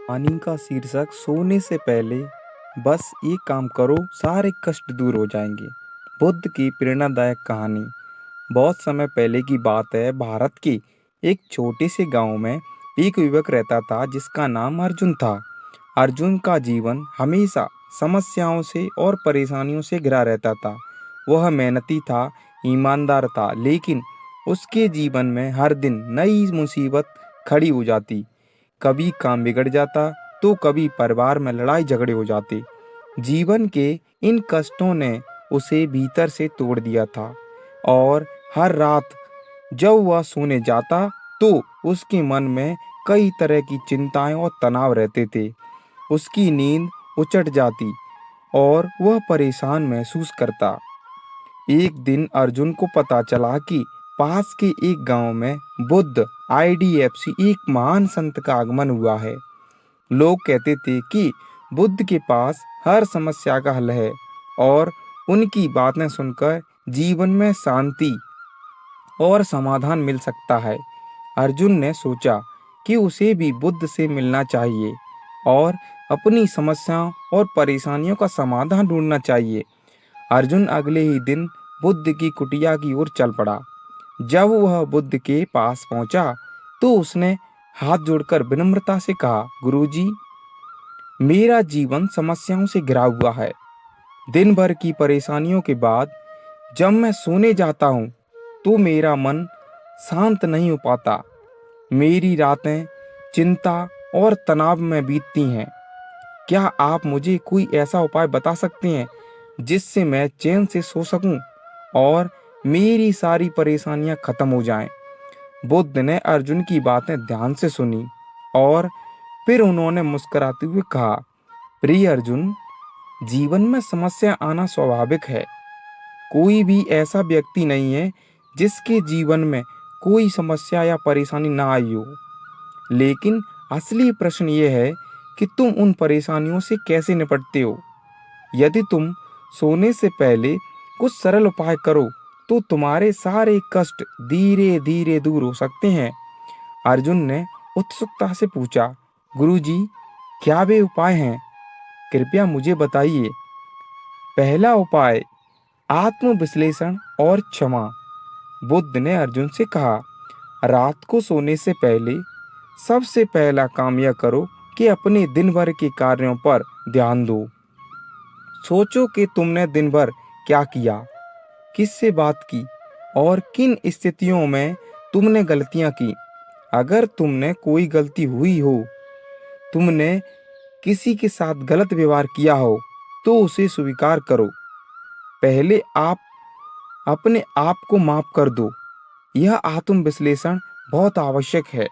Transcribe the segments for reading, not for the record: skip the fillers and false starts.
कहानी का शीर्षक सोने से पहले बस एक काम करो, सारे कष्ट दूर हो जाएंगे। बुद्ध की प्रेरणादायक कहानी। बहुत समय पहले की बात है। भारत के एक छोटे से गांव में एक युवक रहता था जिसका नाम अर्जुन था। अर्जुन का जीवन हमेशा समस्याओं से और परेशानियों से घिरा रहता था। वह मेहनती था, ईमानदार था, लेकिन उसके जीवन में हर दिन नई मुसीबत खड़ी हो जाती। कभी काम बिगड़ जाता तो कभी परिवार में लड़ाई झगड़े हो जाते। जीवन के इन कष्टों ने उसे भीतर से तोड़ दिया था और हर रात जब वह सोने जाता तो उसके मन में कई तरह की चिंताएं और तनाव रहते थे। उसकी नींद उचट जाती और वह परेशान महसूस करता। एक दिन अर्जुन को पता चला कि पास के एक गांव में बुद्ध आईडीएफसी एक महान संत का आगमन हुआ है। लोग कहते थे कि बुद्ध के पास हर समस्या का हल है और उनकी बातें सुनकर जीवन में शांति और समाधान मिल सकता है। अर्जुन ने सोचा कि उसे भी बुद्ध से मिलना चाहिए और अपनी समस्याओं और परेशानियों का समाधान ढूंढना चाहिए। अर्जुन अगले ही दिन बुद्ध की कुटिया की ओर चल पड़ा। जब वह बुद्ध के पास पहुंचा तो उसने हाथ जोड़कर विनम्रता से कहा, गुरुजी, मेरा जीवन समस्याओं से घिरा हुआ है। दिन भर की परेशानियों के बाद जब मैं सोने जाता हूँ तो मेरा मन शांत नहीं हो पाता। मेरी रातें चिंता और तनाव में बीतती हैं। क्या आप मुझे कोई ऐसा उपाय बता सकते हैं जिससे मैं चैन से सो सकूं और मेरी सारी परेशानियां खत्म हो जाएं? बुद्ध ने अर्जुन की बातें ध्यान से सुनी और फिर उन्होंने मुस्कुराते हुए कहा, प्रिय अर्जुन, जीवन में समस्या आना स्वाभाविक है। कोई भी ऐसा व्यक्ति नहीं है जिसके जीवन में कोई समस्या या परेशानी ना आई हो। लेकिन असली प्रश्न ये है कि तुम उन परेशानियों से कैसे निपटते हो। यदि तुम सोने से पहले कुछ सरल उपाय करो तो तुम्हारे सारे कष्ट धीरे धीरे दूर हो सकते हैं। अर्जुन ने उत्सुकता से पूछा, गुरुजी, क्या वे उपाय हैं? कृपया मुझे बताइए। पहला उपाय, आत्मविश्लेषण और क्षमा। बुद्ध ने अर्जुन से कहा, रात को सोने से पहले सबसे पहला काम यह करो कि अपने दिन भर के कार्यों पर ध्यान दो। सोचो कि तुमने दिन भर क्या किया, किससे बात की और किन स्थितियों में तुमने गलतियां की। अगर तुमने कोई गलती हुई हो, तुमने किसी के साथ गलत व्यवहार किया हो, तो उसे स्वीकार करो। पहले आप अपने आप को माफ कर दो। यह आत्मविश्लेषण बहुत आवश्यक है,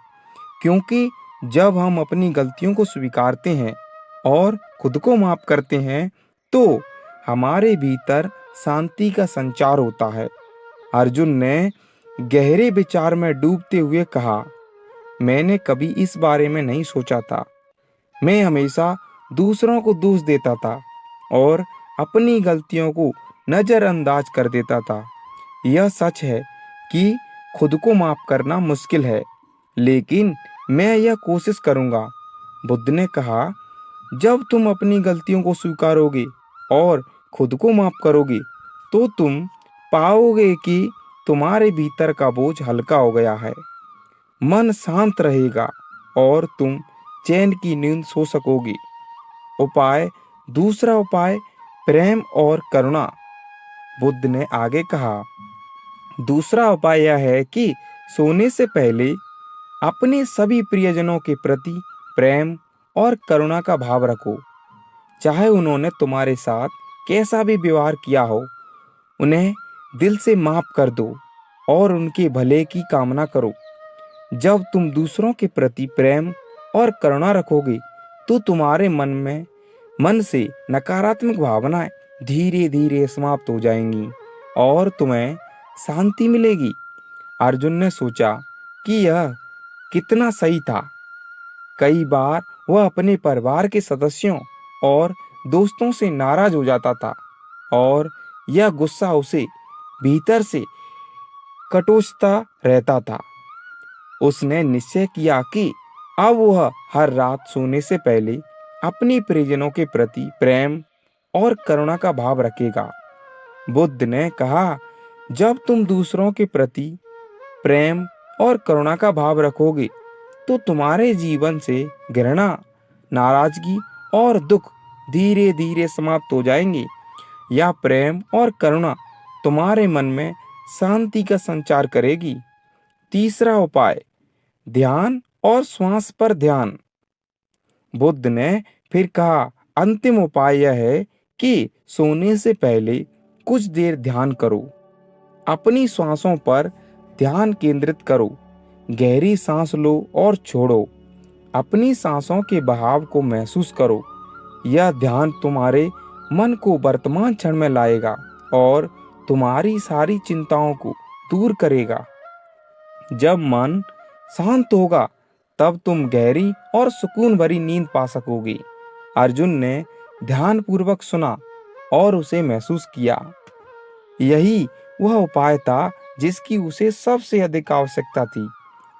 क्योंकि जब हम अपनी गलतियों को स्वीकारते हैं और खुद को माफ करते हैं तो हमारे भीतर शांति का संचार होता है। अर्जुन ने गहरे विचार में डूबते हुए कहा, मैंने कभी इस बारे में नहीं सोचा था। मैं हमेशा दूसरों को दोष देता था और अपनी गलतियों को नज़रअंदाज कर देता था। यह सच है कि खुद को माफ करना मुश्किल है, लेकिन मैं यह कोशिश करूंगा। बुद्ध ने कहा, जब तुम अपनी गलतियों को स्वीकारोगे और खुद को माफ करोगे तो तुम पाओगे कि तुम्हारे भीतर का बोझ हल्का हो गया है। मन शांत रहेगा और तुम चैन की नींद सो सकोगे। दूसरा उपाय, प्रेम और करुणा। बुद्ध ने आगे कहा, दूसरा उपाय यह है कि सोने से पहले अपने सभी प्रियजनों के प्रति प्रेम और करुणा का भाव रखो। चाहे उन्होंने तुम्हारे साथ कैसा भी व्यवहार किया हो, उन्हें दिल से माफ कर दो और उनके भले की कामना करो। जब तुम दूसरों के प्रति प्रेम और करुणा रखोगे तो तुम्हारे मन से नकारात्मक भावनाएं धीरे धीरे समाप्त हो जाएंगी और तुम्हें शांति मिलेगी। अर्जुन ने सोचा कि यह कितना सही था। कई बार वह अपने परिवार के सदस्यों और दोस्तों से नाराज हो जाता था और यह गुस्सा उसे भीतर से कटोचता रहता था। उसने निश्चय किया कि अब वह हर रात सोने से पहले अपने परिजनों के प्रति प्रेम और करुणा का भाव रखेगा। बुद्ध ने कहा, जब तुम दूसरों के प्रति प्रेम और करुणा का भाव रखोगे तो तुम्हारे जीवन से घृणा, नाराजगी और दुख धीरे धीरे समाप्त हो जाएंगे। यह प्रेम और करुणा तुम्हारे मन में शांति का संचार करेगी। तीसरा उपाय, ध्यान और श्वास पर ध्यान। बुद्ध ने फिर कहा, अंतिम उपाय यह है कि सोने से पहले कुछ देर ध्यान करो। अपनी श्वासों पर ध्यान केंद्रित करो। गहरी सांस लो और छोड़ो। अपनी सांसों के बहाव को महसूस करो। यह ध्यान तुम्हारे मन को वर्तमान क्षण में लाएगा और तुम्हारी सारी चिंताओं को दूर करेगा। जब मन शांत होगा तब तुम गहरी और सुकून भरी नींद पा सकोगे। अर्जुन ने ध्यानपूर्वक सुना और उसे महसूस किया। यही वह उपाय था जिसकी उसे सबसे अधिक आवश्यकता थी।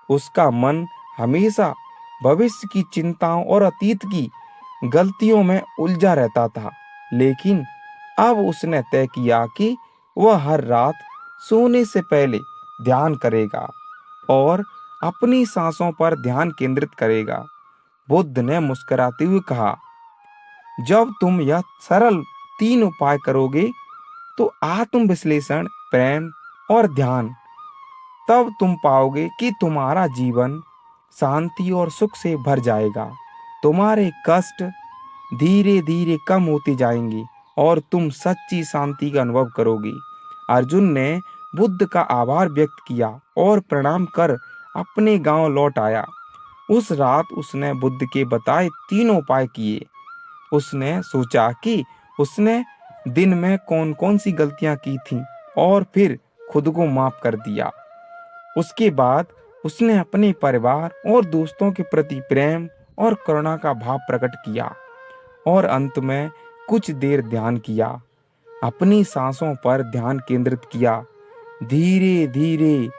उसका मन हमेशा भविष्य की चिंताओं और अतीत की गलतियों में उलझा रहता था, लेकिन अब उसने तय किया कि वह हर रात सोने से पहले ध्यान करेगा और अपनी सांसों पर ध्यान केंद्रित करेगा। बुद्ध ने मुस्कुराते हुए कहा, जब तुम यह सरल 3 उपाय करोगे तो आत्म विश्लेषण, प्रेम और ध्यान, तब तुम पाओगे कि तुम्हारा जीवन शांति और सुख से भर जाएगा। तुम्हारे कष्ट धीरे धीरे कम होते जाएंगे और तुम सच्ची शांति का अनुभव करोगे। अर्जुन ने बुद्ध का आभार व्यक्त किया और प्रणाम कर अपने गांव लौट आया। उस रात उसने बुद्ध के बताए 3 उपाय किए। उसने सोचा कि उसने दिन में कौन कौन सी गलतियां की थीं और फिर खुद को माफ कर दिया। उसके बाद उसने अपने परिवार और दोस्तों के प्रति प्रेम और करुणा का भाव प्रकट किया और अंत में कुछ देर ध्यान किया। अपनी सांसों पर ध्यान केंद्रित किया। धीरे धीरे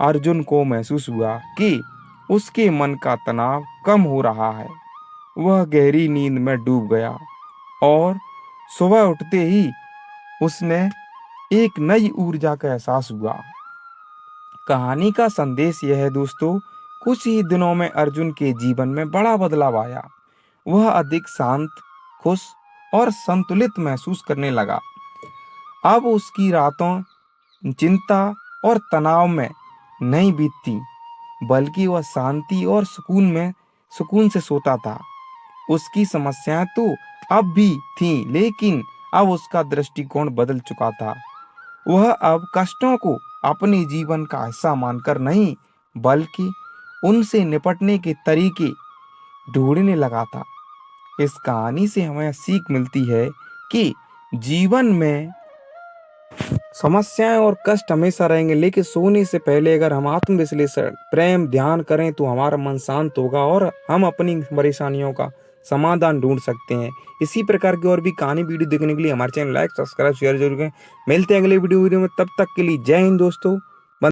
अर्जुन को महसूस हुआ कि उसके मन का तनाव कम हो रहा है। वह गहरी नींद में डूब गया और सुबह उठते ही उसने एक नई ऊर्जा का एहसास हुआ। कहानी का संदेश यह है दोस्तों, कुछ ही दिनों में अर्जुन के जीवन में बड़ा बदलाव आया। वह अधिक शांत, खुश और संतुलित महसूस करने लगा। अब उसकी रातों चिंता और तनाव में नहीं बीतती, बल्कि वह शांति और सुकून से सोता था। उसकी समस्याएं तो अब भी थीं, लेकिन अब उसका दृष्टिकोण बदल चुका था। वह अब कष्टों को अपने जीवन का हिस्सा मानकर नहीं, बल्कि उनसे निपटने के तरीके ढूंढने लगा था। इस कहानी से हमें सीख मिलती है कि जीवन में समस्याएं और कष्ट हमेशा रहेंगे, लेकिन सोने से पहले अगर हम आत्मविश्लेषण, प्रेम, ध्यान करें तो हमारा मन शांत होगा और हम अपनी परेशानियों का समाधान ढूंढ सकते हैं। इसी प्रकार की और भी कहानी वीडियो देखने के लिए हमारे चैनल लाइक, सब्सक्राइब, शेयर जरूर करें। मिलते हैं अगले वीडियो में, तब तक के लिए जय हिंद दोस्तों।